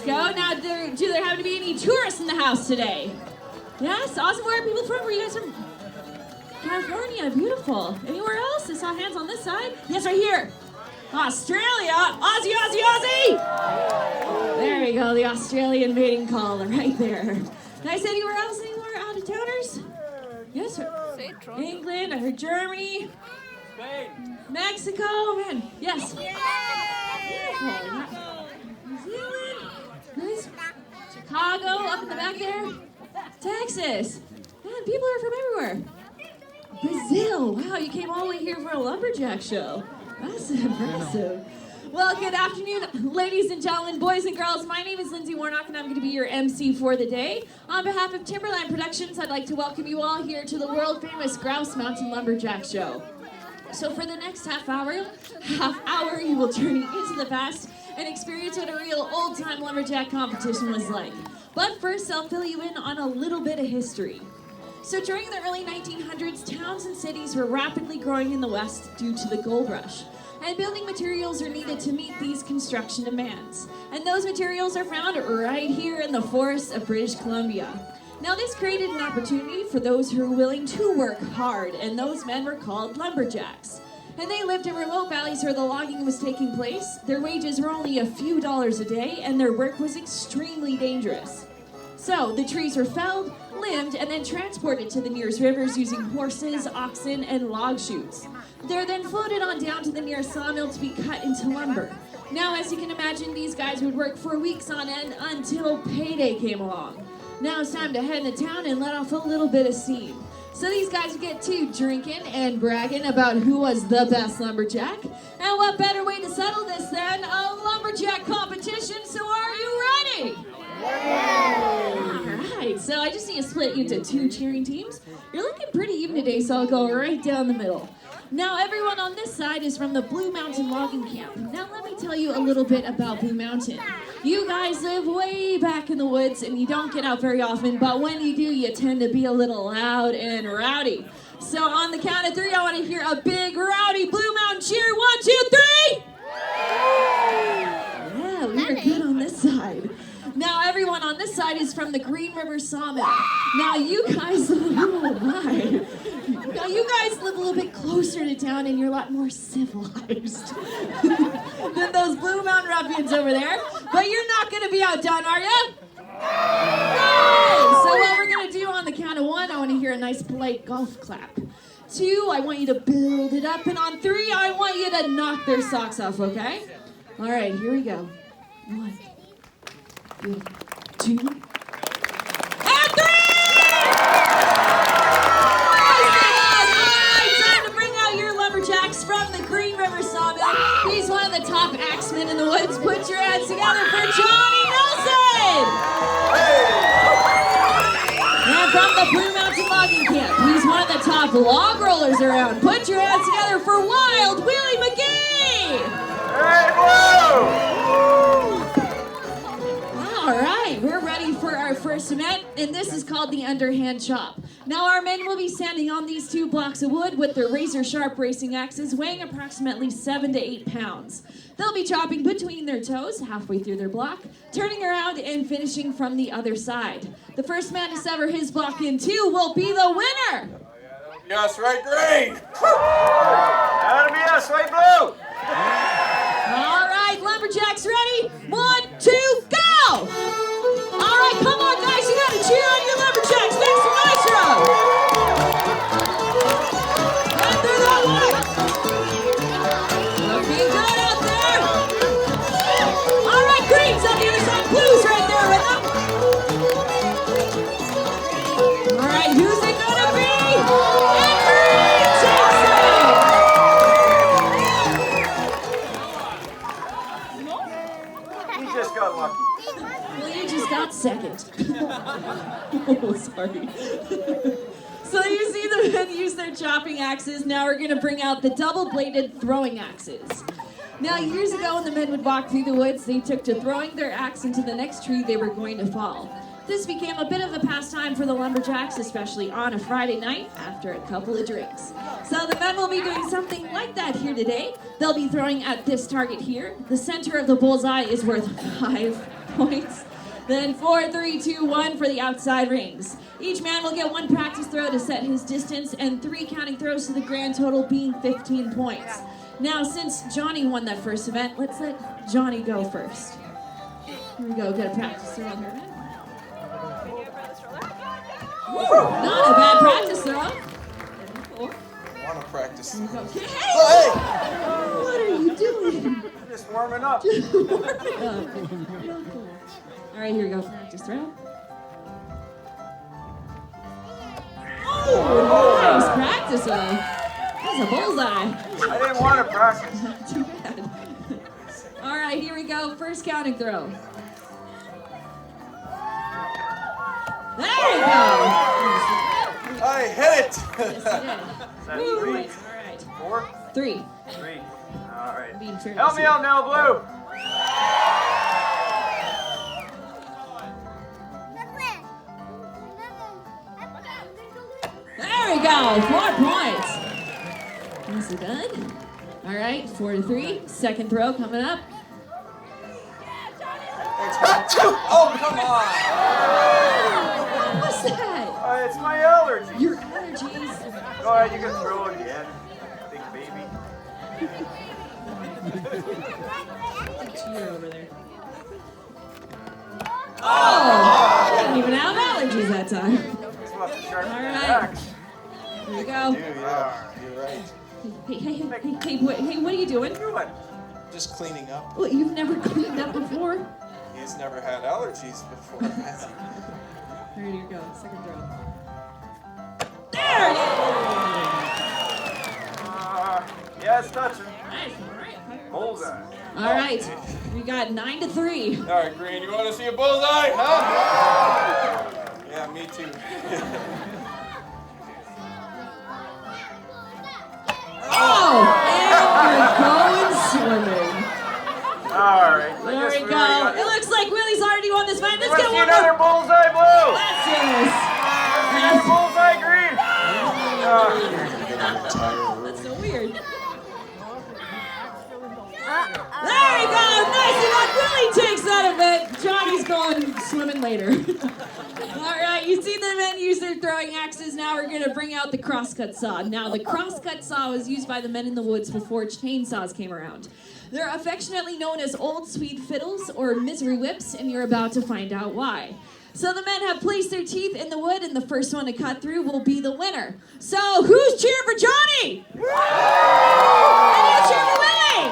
go. Now, do there happen to be any tourists in the house today? Yes? Awesome. Where are people from? Where are you guys from? California. Beautiful. Anywhere else? I saw hands on this side. Yes, right here. Australia. Aussie, Aussie, Aussie. There you go. The Australian mating call right there. Nice. Anywhere else? Any more out-of-towners? Yes, sir. England. I heard Germany. Spain. Mexico. Man. Yes. Beautiful. New Zealand. Nice. Chicago. Up in the back there. Texas. Man, people are from everywhere. Brazil. Wow, you came all the way here for a lumberjack show. That's impressive. Well, good afternoon, ladies and gentlemen, boys and girls. My name is Lindsay Warnock, and I'm going to be your MC for the day. On behalf of Timberland Productions, I'd like to welcome you all here to the world-famous Grouse Mountain Lumberjack Show. So for the next half hour, you will journey into the past and experience what a real old-time lumberjack competition was like. But first, I'll fill you in on a little bit of history. So during the early 1900s, towns and cities were rapidly growing in the West due to the gold rush. And building materials are needed to meet these construction demands. And those materials are found right here in the forests of British Columbia. Now this created an opportunity for those who were willing to work hard, and those men were called lumberjacks. And they lived in remote valleys where the logging was taking place. Their wages were only a few dollars a day, and their work was extremely dangerous. So the trees were felled, limbed, and then transported to the nearest rivers using horses, oxen, and log chutes. They're then floated on down to the nearest sawmill to be cut into lumber. Now, as you can imagine, these guys would work for weeks on end until payday came along. Now it's time to head into town and let off a little bit of steam. So these guys would get to drinking and bragging about who was the best lumberjack. And what better way to settle this than a lumberjack competition? So are you ready? Alright, so I just need to split you into two cheering teams. You're looking pretty even today, so I'll go right down the middle. Now, everyone on this side is from the Blue Mountain Logging Camp. Now, let me tell you a little bit about Blue Mountain. You guys live way back in the woods, and you don't get out very often, but when you do, you tend to be a little loud and rowdy. So, on the count of three, I want to hear a big, rowdy Blue Mountain cheer. 1, 2, 3! Yeah, we are good on this side. Now, everyone on this side is from the Green River Sawmill. Now, you guys live a little bit closer to town, and you're a lot more civilized than those Blue Mountain ruffians over there. But you're not going to be outdone, are you? Right. So what we're going to do on the count of 1, I want to hear a nice polite golf clap. 2, I want you to build it up. And on 3, I want you to knock their socks off, okay? All right, here we go. 1, 2, and 3! Time to bring out your lumberjacks from the Green River Sawmill. He's one of the top axemen in the woods. Put your hands together for Johnny Nelson! And from the Blue Mountain Logging Camp, he's one of the top log rollers around. Put your hands together for Wild Willie McGee! Hey, whoa! All right, we're ready for our first event, and this is called the Underhand chop. Now, our men will be standing on these 2 blocks of wood with their razor-sharp racing axes weighing approximately 7 to 8 pounds. They'll be chopping between their toes, halfway through their block, turning around and finishing from the other side. The first man to sever his block in 2 will be the winner. Yes, right green. That'll be us, right blue. All right, lumberjacks ready? 1, 2, go! All right, come on, guys. You got to cheer on your lumberjacks. Make some nice road. Right through that one. Looking good out there. All right, greens on the other side. Blues right there with them. All right, who's it going to be? And green takes He just got lucky. Well, you just got second. Oh, sorry. So you see the men use their chopping axes. Now we're going to bring out the double-bladed throwing axes. Now, years ago, when the men would walk through the woods, they took to throwing their axe into the next tree they were going to fall. This became a bit of a pastime for the lumberjacks, especially on a Friday night after a couple of drinks. So the men will be doing something like that here today. They'll be throwing at this target here. The center of the bullseye is worth 5 points. Then 4, 3, 2, 1 for the outside rings. Each man will get 1 practice throw to set his distance and 3 counting throws, to the grand total being 15 points. Now, since Johnny won that first event, let's let Johnny go first. Here we go, get a practice throw on her. Not a bad practice throw. I want to practice. Hey! Oh, What are you doing? Just warming up. All right, here we go. Practice throw. Oh, nice practice throw. That's a bullseye. I didn't want to practice. Too bad. All right, here we go. First counting throw. There you go. I hit it. Yes, you did. Is that 3? All right. 4? 3. 3. All right. Being fair. Help me out now, Blue. There we go. 4 points. Nicely done. All right, 4 to 3. Second throw coming up. Thanks, man. Oh, come on. What was that? It's my allergy. Your allergies. Go ahead, you can throw it again. Big baby. Cheer over there. Oh! I didn't even have allergies that time. Just want to sharpen All the right. axe. Here we go. Dude, yeah, you're right. Hey, what are you doing? What? Just cleaning up. Well, you've never cleaned up before? He's never had allergies before. has he? There you go. Second throw. There it is! Yeah, it's touching. Nice. All right. Bullseye. All right. We got 9 to 3. All right, Green, you want to see a bullseye, huh? Yeah, me too. Oh! And we're going swimming. All right. There we go. It looks like Willie's already won this fight. Let's Let's get see one another more. bullseye, Blue. Let's do this. Another bullseye, Green. That's so weird. There we go. Nicely done. Willie takes that event. Johnny's going swimming later. All right, you see the men use their throwing axes. Now we're going to bring out the crosscut saw. Now, the crosscut saw was used by the men in the woods before chainsaws came around. They're affectionately known as old sweet fiddles or misery whips, and you're about to find out why. So the men have placed their teeth in the wood, and the first one to cut through will be the winner. So who's cheering for Johnny? And who's cheering for Willie?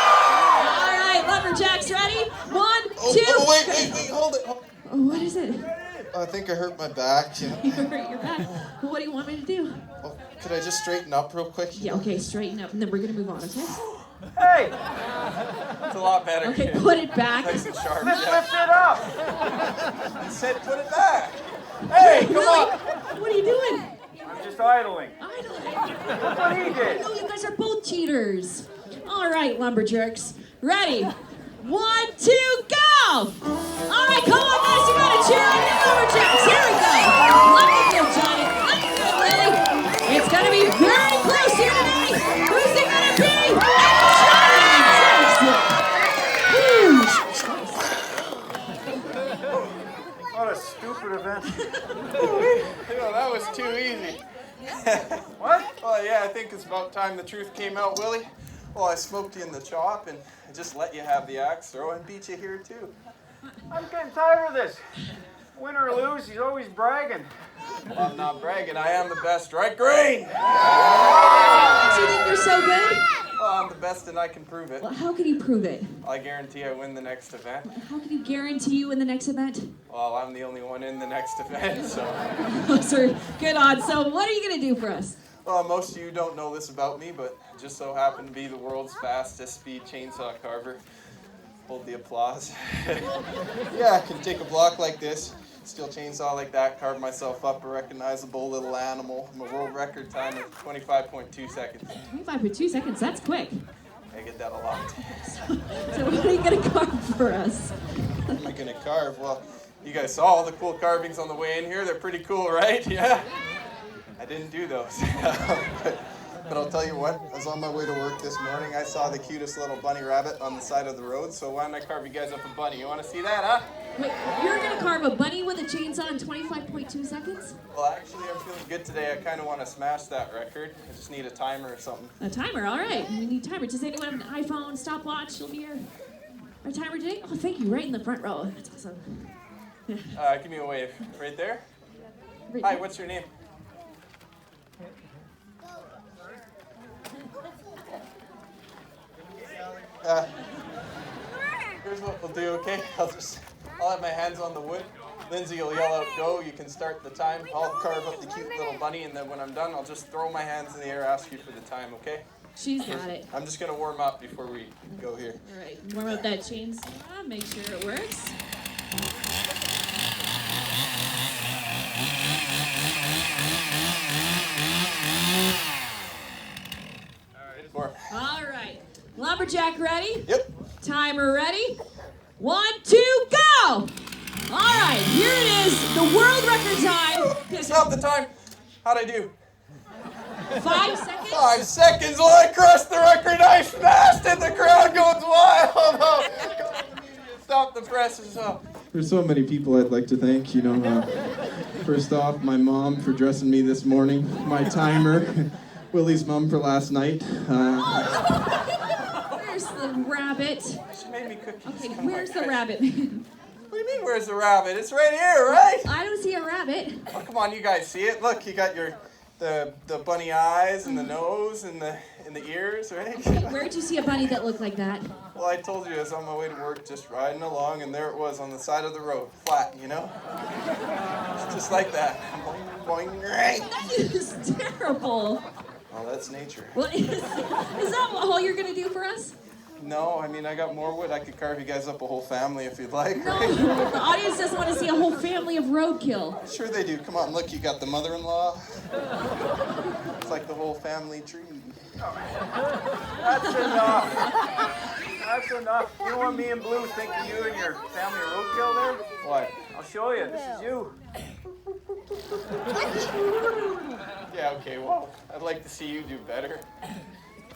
All right, lumberjacks, ready? 1, 2. Oh, wait, hold it. Oh, what is it? I think I hurt my back. You hurt your back. Well, what do you want me to do? Oh, could I just straighten up real quick? Yeah, okay, straighten up, and then we're gonna move on, okay? Hey, It's a lot better. Okay, put it back. Nice and sharp. lift Yeah. it up. I said put it back. Hey, come Willie, on. what are you doing? I'm just idling. I don't Look what he did. know. You guys are both cheaters. All right, lumberjacks. Ready? 1, 2, go! All right, come on, guys. You gotta cheer on your lumberjacks. Here we go. Look at you, Johnny. Look at Willie. It's gonna be very close here today. Who's it gonna be? What a stupid event. That was too easy. What? Well, yeah, I think it's about time the truth came out, Willie. Well, I smoked you in the chop and I just let you have the axe throw and beat you here, too. I'm getting tired of this. Win or lose, he's always bragging. Well, I'm not bragging. I am the best, right, Green? Do you think you're so good? Well, I'm the best and I can prove it. Well, how can you prove it? I guarantee I win the next event. How can you guarantee you in the next event? Well, I'm the only one in the next event, so... Sir, good odds. So what are you going to do for us? Well, most of you don't know this about me, but I just so happen to be the world's fastest speed chainsaw carver. Hold the applause. Yeah, I can take a block like this, steel chainsaw like that, carve myself up a recognizable little animal. I'm a world record time of 25.2 seconds. 25.2 seconds. That's quick. I get that a lot. So what are you going to carve for us? What am I going to carve? Well, you guys saw all the cool carvings on the way in here. They're pretty cool, right? Yeah? I didn't do those. But But I'll tell you what, I was on my way to work this morning. I saw the cutest little bunny rabbit on the side of the road. So why don't I carve you guys up a bunny? You want to see that, huh? Wait, you're going to carve a bunny with a chainsaw in 25.2 seconds? Well, actually, I'm feeling good today. I kind of want to smash that record. I just need a timer or something. A timer, all right. We need a timer. Does anyone have an iPhone, stopwatch? Will be our timer today? Oh, thank you. Right in the front row. That's awesome. Give me a wave. Right there? Right Hi, there. what's your name? Here's what we'll do, okay? I'll have my hands on the wood. Lindsay will yell out, go. You can start the time. I'll carve up the cute little bunny, and then when I'm done, I'll just throw my hands in the air, ask you for the time, okay? She's got it. I'm just going to warm up before we go here. All right, warm up that chainsaw. Make sure it works. All right. Lumberjack ready? Yep. Timer ready? 1, 2, go! All right, here it is, the world record time. Stop the time. How'd I do? 5 seconds? 5 seconds. Well, I crushed the record. I smashed it. The crowd goes wild. Oh, stop the presses. Oh. There's so many people I'd like to thank. First off, my mom for dressing me this morning. My timer. Willie's mom for last night. Where's the rabbit? She made me cookies. Okay, Come where's on, the rabbit? What do you mean, where's the rabbit? It's right here, right? I don't see a rabbit. Oh, come on, you guys see it? Look, you got the bunny eyes and the nose and the ears, right? Where'd you see a bunny that looked like that? Well, I told you I was on my way to work, just riding along, and there it was on the side of the road, flat, It's just like that. Boing, boing, right? That is terrible. Oh, that's nature. Well, is that all you're gonna do for us? No, I mean, I got more wood. I could carve you guys up a whole family if you'd like. No, Right? the audience doesn't want to see a whole family of roadkill. Sure they do. Come on, look, you got the mother-in-law. It's like the whole family tree. That's enough. That's enough. You don't want me and Blue think of you and your family roadkill there? What? I'll show you. This is you. Yeah, okay, well, I'd like to see you do better.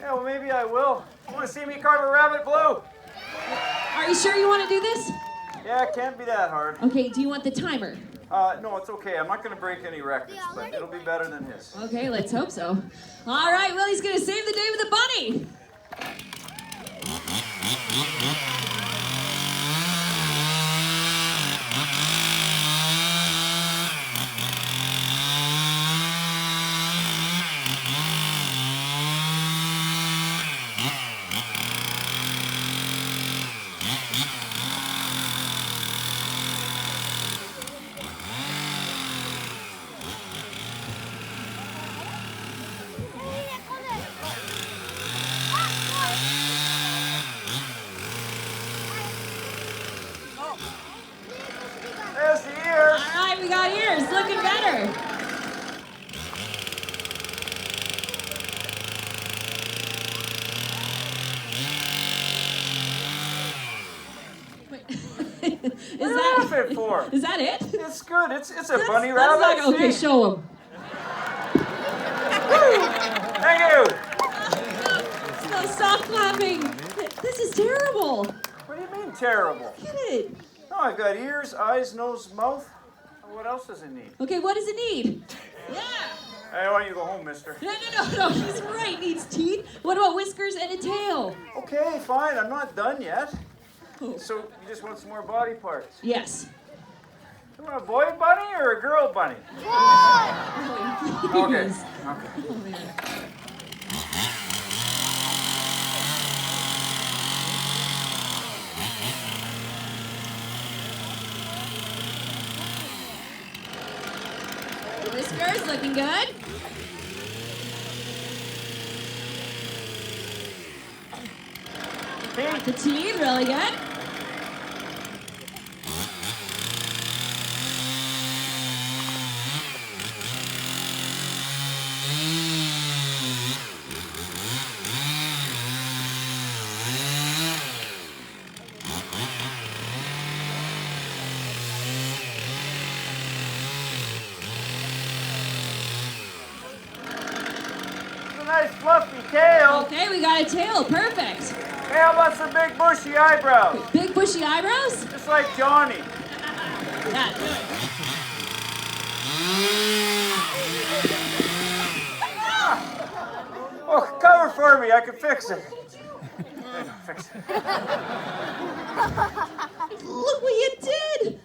Yeah, well, maybe I will. You want to see me carve a rabbit, Blue? Are you sure you want to do this? Yeah, it can't be that hard. Okay, do you want the timer? No, it's okay. I'm not going to break any records, but it'll be better than his. Okay, let's hope so. All right, Willie's gonna save the day with a bunny. There's the ears. All right, we got ears, looking better. Wait, What are you laughing for? is that it? It's good. It's a bunny That's rabbit. like, okay, See? show him. Thank you. No, stop clapping. This is terrible. What do you mean terrible? Get it. No, I've got ears, eyes, nose, mouth. What else does it need? Okay, what does it need? Yeah. Hey, why don't you go home, mister? No, he's right. Needs teeth. What about whiskers and a tail? Okay, fine. I'm not done yet. So you just want some more body parts? Yes. You want a boy bunny or a girl bunny? Oh, Okay. please. Okay. Oh, man. Whiskers looking good. The teeth really good. It's a nice fluffy tail. Okay, we got a tail. Perfect. Hey, how about some big bushy eyebrows? Big bushy eyebrows? Just like Johnny. Yeah, do it. Oh, cover for me. I can fix it. Fix it. Look what you did.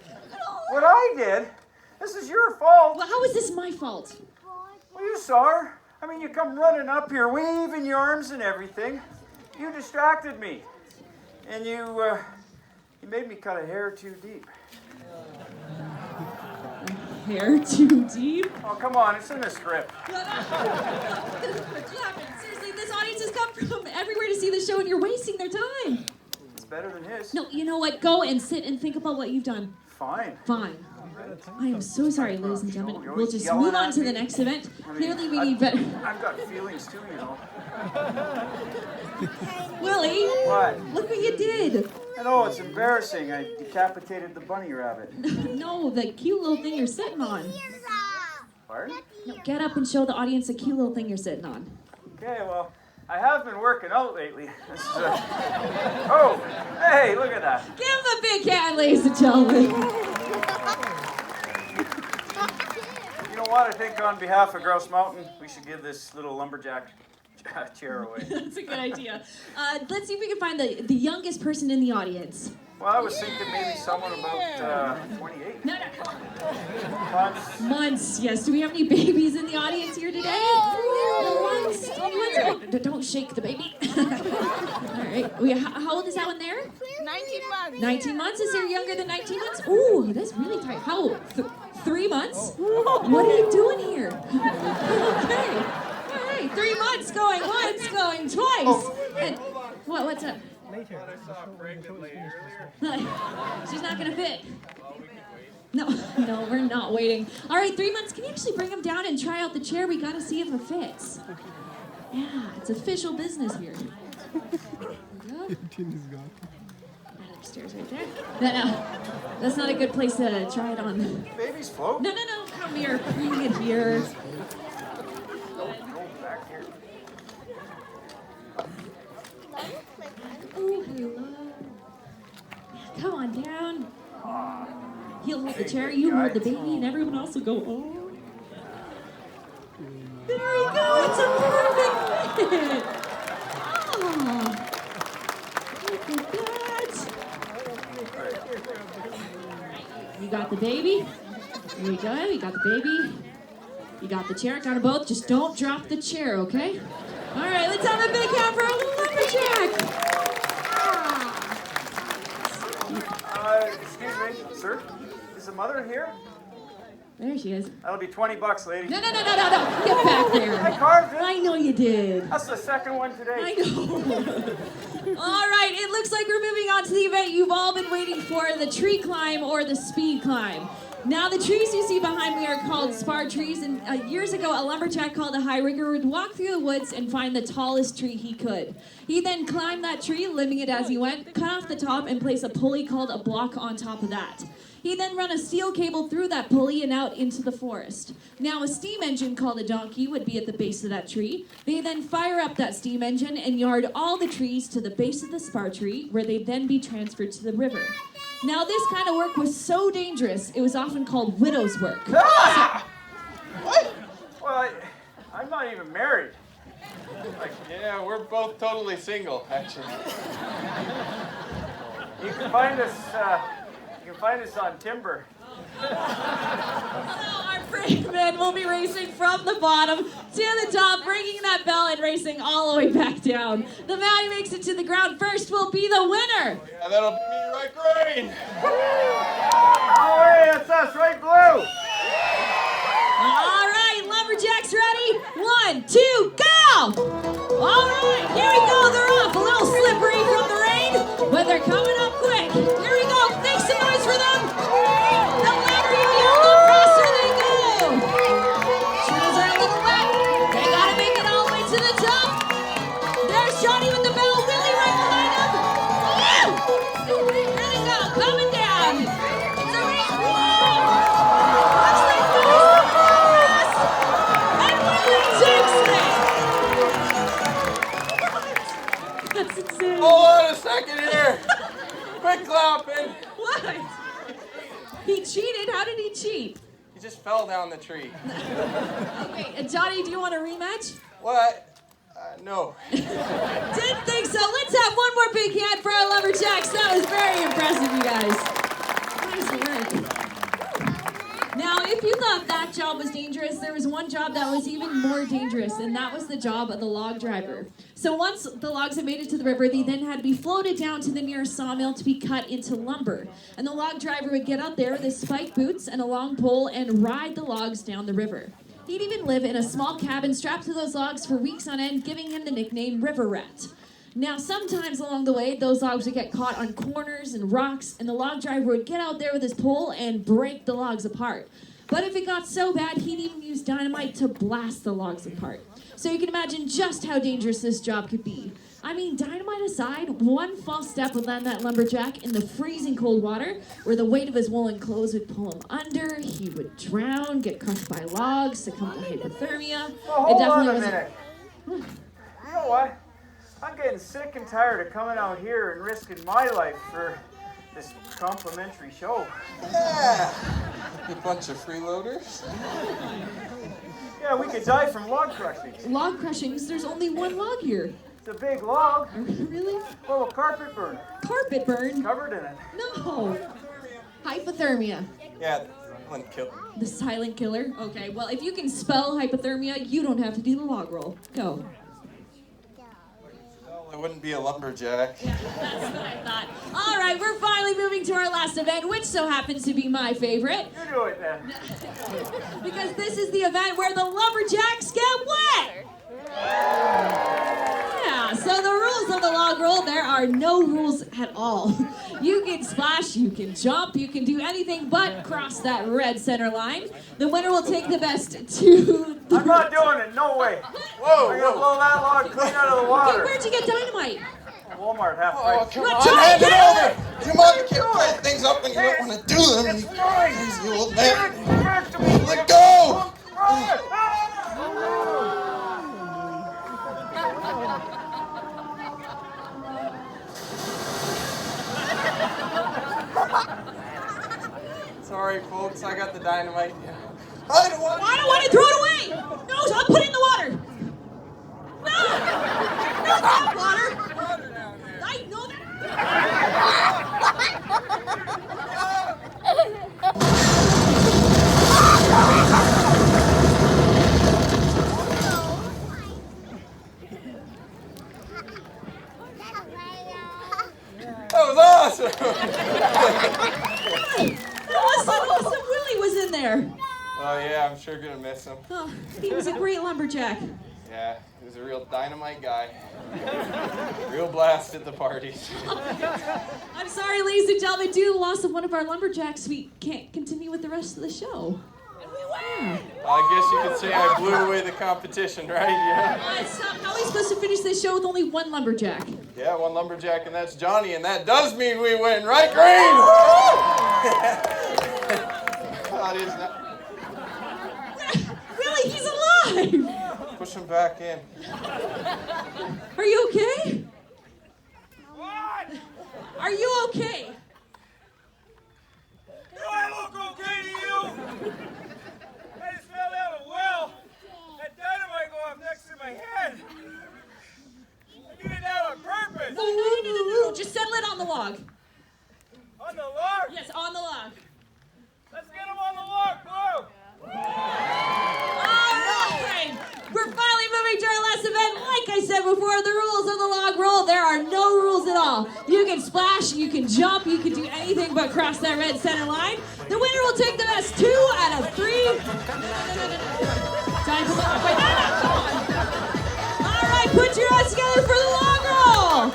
What I did? This is your fault. Well, how is this my fault? Well, you saw her. I mean, you come running up here, waving your arms and everything. You distracted me. And you made me cut a hair too deep. Hair too deep? Oh, come on. It's in the script. Seriously, this audience has come from everywhere to see the show, and you're wasting their time. It's better than his. No, you know what? Go and sit and think about what you've done. Fine. Fine. I am so sorry, ladies and gentlemen. You're We'll always just yelling move on at to the me. next event. I mean, Clearly, we need better. I've got feelings too, you know. Willie, What? look what you did. I know, it's embarrassing. I decapitated the bunny rabbit. No, the cute little thing you're sitting on. Pardon? No, get up and show the audience the cute little thing you're sitting on. Okay, well, I have been working out lately. This is, oh, hey, look at that. Give him a big hand, ladies and gentlemen. You know what? I think on behalf of Grouse Mountain, we should give this little lumberjack chair away. That's a good idea. Let's see if we can find the youngest person in the audience. Well, I was thinking maybe someone about 28. No. Months. Months, yes. Do we have any babies in the audience here today? No ones? Oh, don't shake the baby. All right. How old is that one there? 19 months. 19 months? Is there younger than 19 months? Ooh, that's really tight. How old? 3 months? What are you doing here? Okay. All right. 3 months going once, going twice. And what's up? Later. I saw a pregnant lady earlier. She's not going to fit. No, we're not waiting. All right, 3 months. Can you actually bring him down and try out the chair? We got to see if it fits. Yeah, it's official business here. There we go. Right upstairs right there. No, that's not a good place to try it on. Babies float. No, come here. Bring it here. Go back here. Oh, hello. Come on down. He'll hold the chair, you hold the baby, and everyone else will go, oh. There we go, it's a perfect fit. Oh, look at that. You got the baby. There we go, you got the baby. You got the chair, got them both. Just don't drop the chair, okay? All right, let's have a big hand for our little lumberjack. Excuse me, sir. Is the mother here? There she is. That'll be $20, lady. No. Get back there. I carved it. I know you did. That's the second one today. I know. All right, it looks like we're moving on to the event you've all been waiting for, the tree climb or the speed climb. Now, the trees you see behind me are called spar trees, and years ago, a lumberjack called a high rigger would walk through the woods and find the tallest tree he could. He then climbed that tree, limbing it as he went, cut off the top, and place a pulley called a block on top of that. He then run a steel cable through that pulley and out into the forest. Now, a steam engine called a donkey would be at the base of that tree. They then fire up that steam engine and yard all the trees to the base of the spar tree, where they'd then be transferred to the river. Now, this kind of work was so dangerous, it was often called widow's work. Ah! What? Well, I'm not even married. Yeah, we're both totally single, actually. You can find us. You can find us on Timber. Our brave men will be racing from the bottom to the top, ringing that bell and racing all the way back down. The man who makes it to the ground first will be the winner. Yeah, that'll be me right green. Oh, hey, that's us, right blue. All right, lumberjacks ready? 1, 2, go! All right, here we go. They're off. A little slippery from the rain, but they're coming up quick. Here we go. Make some noise for them. The louder you yell, the faster they go. Shoes are a little wet. They gotta make it all the way to the top. There's Johnny with the bell. Willie right behind him. Woo! Here they go, coming down. It's a race. Whoa! Looks like Willie's coming fast. And Willie takes it. amazing. Hold on a second here. Quick clapping. What? He cheated? How did he cheat? He just fell down the tree. Okay, Johnny, do you want a rematch? What? No. Didn't think so. Let's have one more big hand for our Lumberjacks. That was very impressive, you guys. Nice work. Now, if you thought that job was dangerous, there was one job that was even more dangerous, and that was the job of the log driver. So once the logs had made it to the river, they then had to be floated down to the nearest sawmill to be cut into lumber. And the log driver would get out there with his spiked boots and a long pole and ride the logs down the river. He'd even live in a small cabin strapped to those logs for weeks on end, giving him the nickname River Rat. Now, sometimes along the way, those logs would get caught on corners and rocks, and the log driver would get out there with his pole and break the logs apart. But if it got so bad, he'd even use dynamite to blast the logs apart. So you can imagine just how dangerous this job could be. I mean, dynamite aside, one false step would land that lumberjack in the freezing cold water, where the weight of his woolen clothes would pull him under, he would drown, get crushed by logs, succumb to hypothermia. Well, hold on a minute. You know what? I'm getting sick and tired of coming out here and risking my life for this complimentary show. Yeah. You bunch of freeloaders. Yeah, we could die from log crushing. Log crushings? There's only one log here. It's a big log. Really? Well, a carpet burner. Carpet burn? Covered in it. No. Hypothermia. Yeah, one kill. The silent killer? Okay, well, if you can spell hypothermia, you don't have to do the log roll. Go. Well, I wouldn't be a lumberjack. Yeah, that's what I thought. All right, we're finally moving to our last event, which so happens to be my favorite. You do it then. Because this is the event where the lumberjacks get wet. Yeah, so the rules of the log roll, there are no rules at all. You can splash, you can jump, you can do anything but cross that red center line. The winner will take the best two. I'm not doing it, no way. Whoa, I'm gonna blow that log clean out of the Okay, water. where'd you get dynamite? Walmart half Oh, price. come What, on, Johnny, hand it get over! Come on, you can't plant things up when you don't want to do them. It's mine. Crazy old man. Give it back to me. Let go! Sorry, folks, I got the dynamite. I don't want I don't want to throw it away. No, I'll put it in the water. No, no, not water. water down there. I know that. That was awesome! Awesome Willie was in there. Oh yeah, I'm sure gonna miss him. Oh, he was a great lumberjack. Yeah, he was a real dynamite guy. Real blast at the parties. I'm sorry, ladies and gentlemen, due to the loss of one of our lumberjacks, we can't continue with the rest of the show. And we win. I guess you could say I blew away the competition, right? Yeah. How are we supposed to finish this show with only one lumberjack? Yeah, one lumberjack, and that's Johnny, and that does mean we win, right, Green? That is not. Really, he's alive. Push him back in. Are you okay? What? Are you okay? Do I look okay to you? I just fell down a well. That dynamite go off next to my head. I did that on purpose. No. Just settle it on the log. On the log? Yes, on the log. Let's get him on the log, Blue. All right. We're finally moving to our last event. Like I said before, the rules of the log roll, there are no rules at all. You can splash, you can jump, you can do anything but cross that red center line. The winner will take the best 2 out of 3. Johnny, come on. Wait, no, come on. All right, put your hands together for the log roll.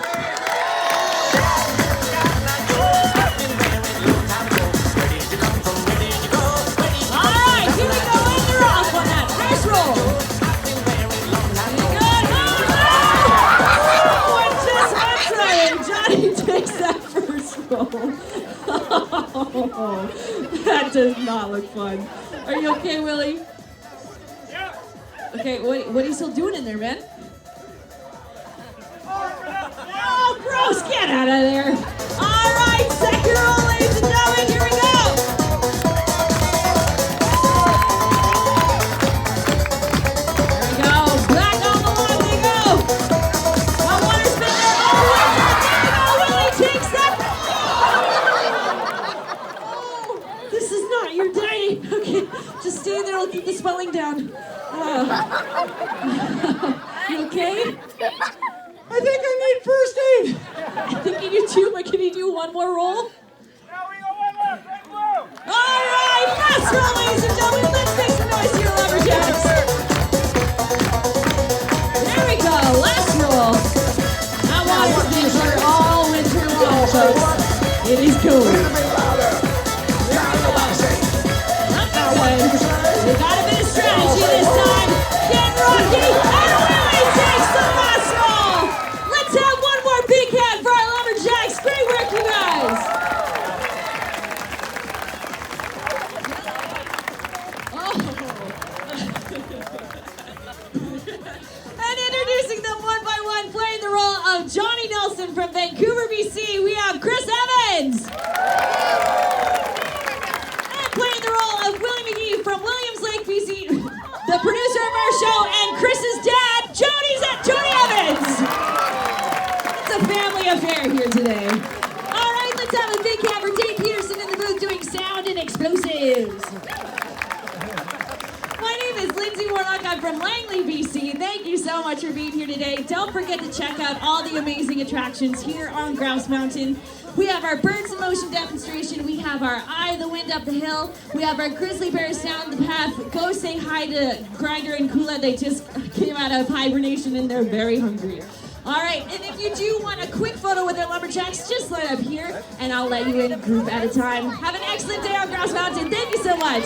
Oh, that does not look fun. Are you okay, Willie? Yeah. Okay, what are you still doing in there, man? Oh, for that Oh, gross, get out of there. All right, second roll, ladies and gentlemen, here we go. There we go, back on the line they go. One water spin there, oh, there we go, Willie takes that. Oh, this is not your day. Okay, just stay there, I'll keep the swelling down. You okay? I think I need first aid. I think you do too, but can you do one more roll? Now we got one left. Big blue. All right, last roll, ladies and gentlemen. Let's make some noise here, Lumberjacks. There we go, last roll. That water's been here all winter long, folks. It is cold. There we go. Not that way. We got a bit of strategy this time. Get Rocky, and Willie takes the last roll. Let's have one more big hand for our Lumberjacks. Great work, you guys. And introducing them one by one, playing the role of Johnny Nelson from Vancouver, BC, we have Chris Evans. And playing the role of Willie McGee from Williams Lake, BC, the producer of our show, and Chris's dad, Tony Evans. It's a family affair here today. All right, let's have a big hand for Dave Peterson in the booth doing sound and explosives. My name is Lindsay Warlock. I'm from Langley, BC. Thank you so much for being here today. Don't forget to check out all the amazing attractions here on Grouse Mountain. We have our Birds in Motion demonstration. We have our Eye the Wind Up the Hill. We have our Grizzly Bears Down the Path. Go say hi to Grinder and Kula. They just came out of hibernation and they're very hungry. All right, and if you do want a quick photo with our Lumberjacks, just line up here and I'll let you in a group at a time. Have an excellent day on Grouse Mountain. Thank you so much.